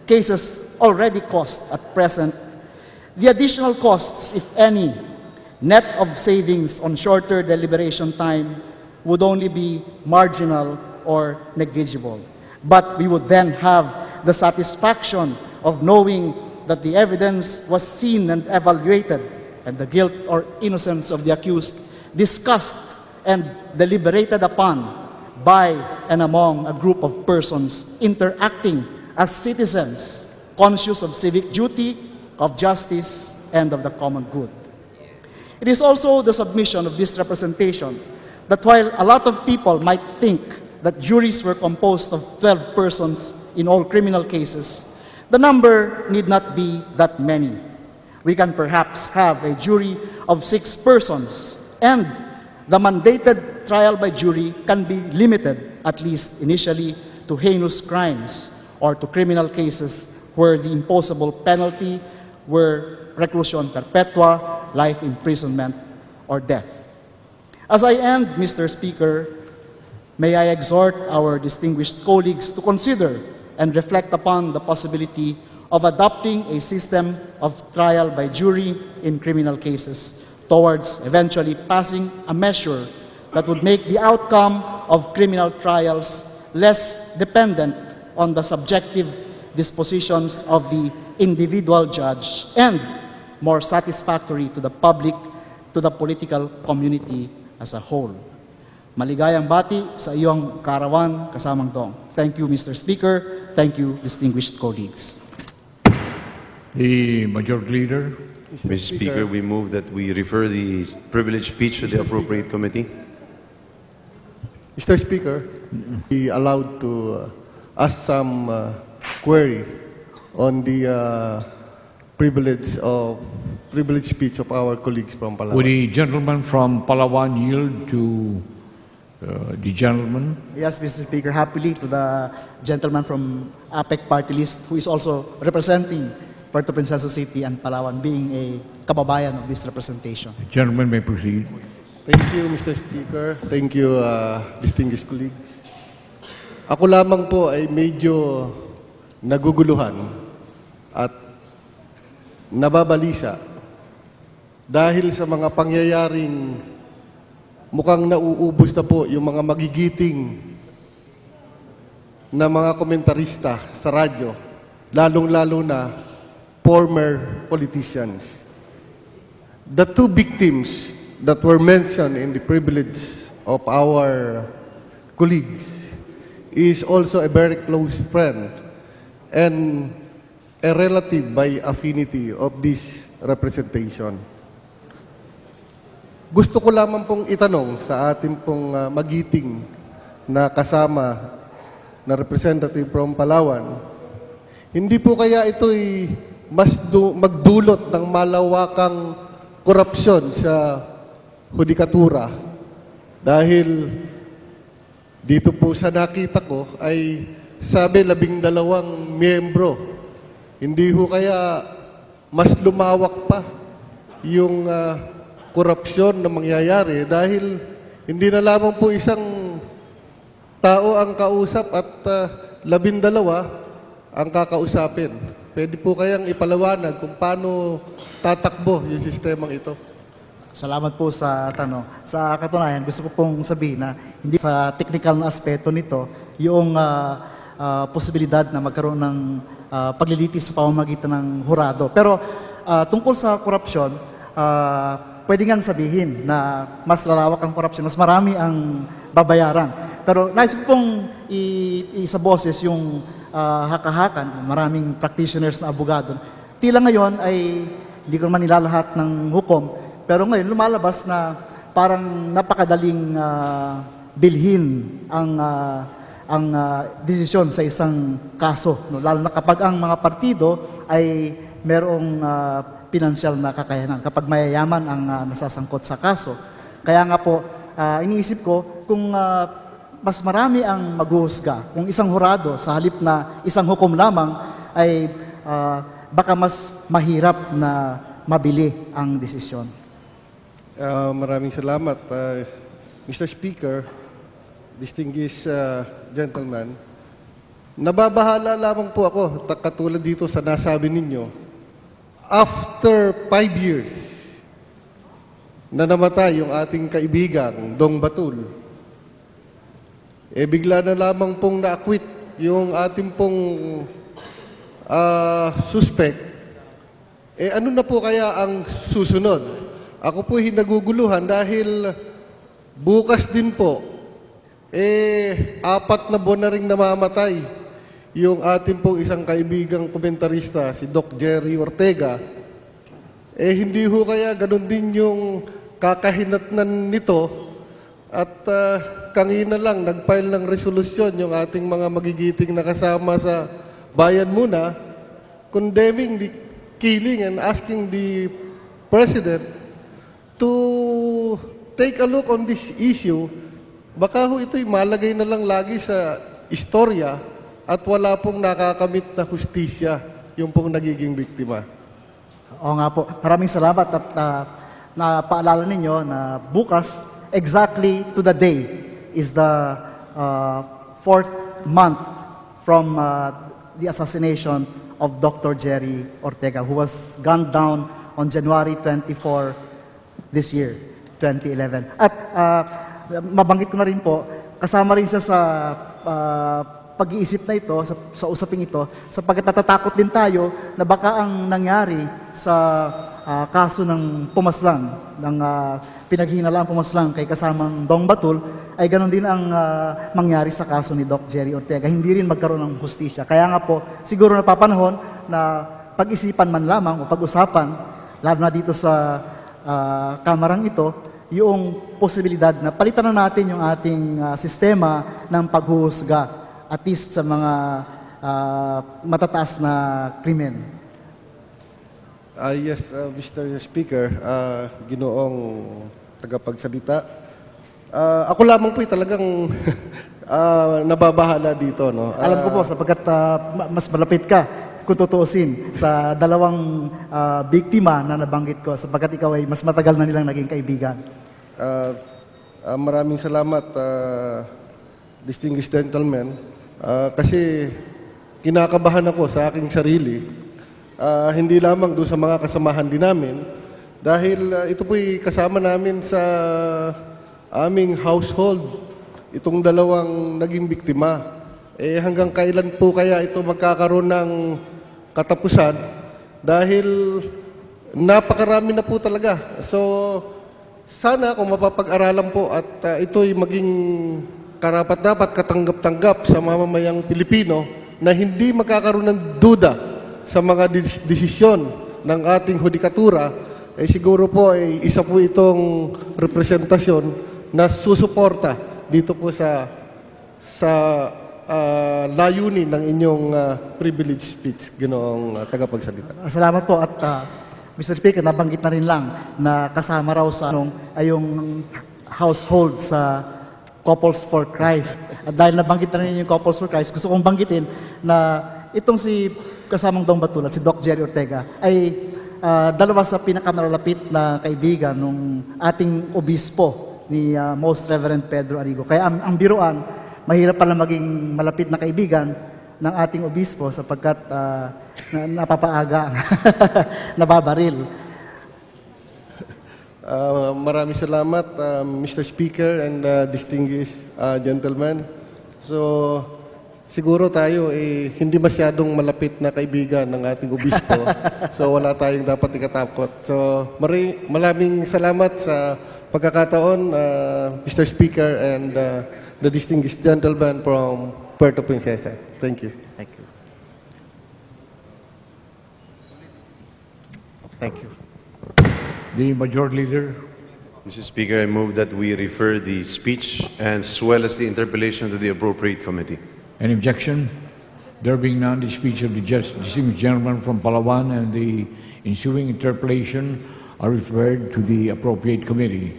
cases already cost at present, the additional costs, if any, net of savings on shorter deliberation time would only be marginal or negligible. But we would then have the satisfaction of knowing that the evidence was seen and evaluated, and the guilt or innocence of the accused discussed and deliberated upon by and among a group of persons interacting as citizens, conscious of civic duty, of justice, and of the common good. It is also the submission of this representation that while a lot of people might think that juries were composed of 12 persons in all criminal cases, the number need not be that many. We can perhaps have a jury of 6 persons, and the mandated trial by jury can be limited, at least initially, to heinous crimes or to criminal cases where the imposable penalty were reclusion perpetua, life imprisonment, or death. As I end, Mr. Speaker, may I exhort our distinguished colleagues to consider and reflect upon the possibility of adopting a system of trial by jury in criminal cases towards eventually passing a measure that would make the outcome of criminal trials less dependent on the subjective dispositions of the individual judge and more satisfactory to the public, to the political community as a whole. Maligayang bati sa iyong karawan kasamang dong. Thank you, Mr. Speaker. Thank you, distinguished colleagues. The Majority Leader. Mr. Speaker, we move that we refer the privileged speech to the appropriate committee. Mr. Speaker, be allowed to ask some query on the privilege speech of our colleagues from Palawan. Would the gentleman from Palawan yield to the gentleman? Yes, Mr. Speaker, happily to the gentleman from APEC Party List who is also representing Puerto Princesa City and Palawan, being a kababayan of this representation. The gentleman may proceed. Thank you, Mr. Speaker. Thank you, distinguished colleagues. Ako lamang po ay medyo naguguluhan at nababalisa dahil sa mga pangyayaring mukhang nauubos na po yung mga magigiting na mga komentarista sa radyo, lalong-lalo na former politicians. The 2 victims that were mentioned in the privilege of our colleagues is also a very close friend and a relative by affinity of this representation. Gusto ko lamang pong itanong sa ating pong magiting na kasama na representative from Palawan, hindi po kaya ito'y magdulot ng malawakang korupsyon sa hudikatura? Dahil dito po sa nakita ko ay sabi 12 miyembro. Hindi ho kaya mas lumawak pa yung korupsyon na mangyayari dahil hindi na lamang po isang tao ang kausap at 12 ang kakausapin. Pwede po kayang ipaliwanag kung paano tatakbo yung sistemang ito. Salamat po sa tanong. Sa katunayan, gusto ko pong sabihin na hindi sa technical na aspeto nito, yung posibilidad na magkaroon ng paglilitis sa pamamagitan ng hurado. Pero tungkol sa korupsyon, pwede ngang sabihin na mas lalawak ang korupsyon, mas marami ang babayaran. Pero nais ko pong isa boses yung haka-hakan, maraming practitioners na abogado. Tila ngayon ay hindi ko naman nilalahat ng hukom, pero ngayon lumalabas na parang napakadaling bilhin ang desisyon sa isang kaso. No? Lalo na kapag ang mga partido ay merong pinansyal na kakayanan, kapag mayayaman ang nasasangkot sa kaso. Kaya nga po, iniisip ko kung mas marami ang maghuhusga, kung isang hurado sa halip na isang hukom lamang ay baka mas mahirap na mabili ang desisyon. Maraming salamat, Mr. Speaker, distinguished gentlemen. nababahala lamang po ako, katulad dito sa nasabi ninyo, after 5 years na namatay yung ating kaibigan, Dong Batul, bigla na lamang pong na-acquit yung ating pong suspect, ano na po kaya ang susunod? Ako po hinaguguluhan dahil bukas din po, 4 na buwan na rin namamatay yung ating pong isang kaibigang komentarista, si Doc Jerry Ortega. Hindi ho kaya ganun din yung kakahinatnan nito at kanina lang nag-file ng resolusyon yung ating mga magigiting na kasama sa bayan muna, condemning the killing and asking the President to take a look on this issue. Baka ho ito'y malagay na lang lagi sa istorya at wala pong nakakamit na hustisya yung pong nagiging biktima. Oo nga po. Maraming salamat at napaalala ninyo na bukas, exactly to the day, is the 4th month from the assassination of Dr. Jerry Ortega, who was gunned down on January 24 this year, 2011. At mabanggit ko na rin po, kasama rin siya sa pag-iisip na ito, sa usaping ito, sapagkat natatakot din tayo na baka ang nangyari sa kaso ng pumaslang, ng pinaghinalang pumaslang kay kasamang Dong Batul, ay ganoon din ang mangyari sa kaso ni Doc Jerry Ortega. Hindi rin magkaroon ng hustisya. Kaya nga po, siguro napapanahon na pag-isipan man lamang o pag-usapan, lalo na dito sa kamarang ito, yung posibilidad na palitan na natin yung ating sistema ng paghuhusga, at least sa mga matataas na krimen. Yes, Mr. Speaker, ginoong tagapagsalita. Ako lamang po talagang nababahala dito. No? Alam ko po, sapagkat mas malapit ka kung tutuusin sa dalawang biktima na nabanggit ko, sapagkat ikaw ay mas matagal na nilang naging kaibigan. Maraming salamat, distinguished gentlemen, kasi kinakabahan ako sa aking sarili, hindi lamang doon sa mga kasamahan din namin, dahil ito po'y kasama namin sa aming household, itong dalawang naging biktima. Hanggang kailan po kaya ito magkakaroon ng katapusan? Dahil napakarami na po talaga. So, sana kung mapapag-aralan po at ito'y maging karapat-dapat katanggap-tanggap sa mamamayang Pilipino na hindi magkakaroon ng duda sa mga desisyon ng ating hudikatura, siguro po ay isa po itong representasyon na susuporta dito po sa layunin ng inyong privilege speech, ginoong tagapagsalita. Salamat po at Mr. Speaker, nabanggit na rin lang na kasama raw sa ay yung household sa Couples for Christ. At dahil nabanggit na rin yung Couples for Christ, gusto kong banggitin na itong si kasamang Dong Batul at si Doc Jerry Ortega ay dalawa sa pinakamalapit na kaibigan ng ating obispo ni Most Reverend Pedro Arrigo. Kaya ang biruan, mahirap pala maging malapit na kaibigan ng ating obispo sapagkat napapaaga, nababaril. Maraming salamat, Mr. Speaker and distinguished gentlemen. So, siguro tayo hindi masyadong malapit na kaibigan ng ating obispo. So, wala tayong dapat ikatakot. So, maraming salamat sa pagkakataon, Mr. Speaker and the distinguished gentleman from Puerto Princesa. Thank you. Thank you. Thank you. The Majority Leader. Mr. Speaker, I move that we refer the speech as well as the interpellation to the appropriate committee. Any objection? There being none, the speech of the distinguished gentleman from Palawan and the ensuing interpellation are referred to the appropriate committee.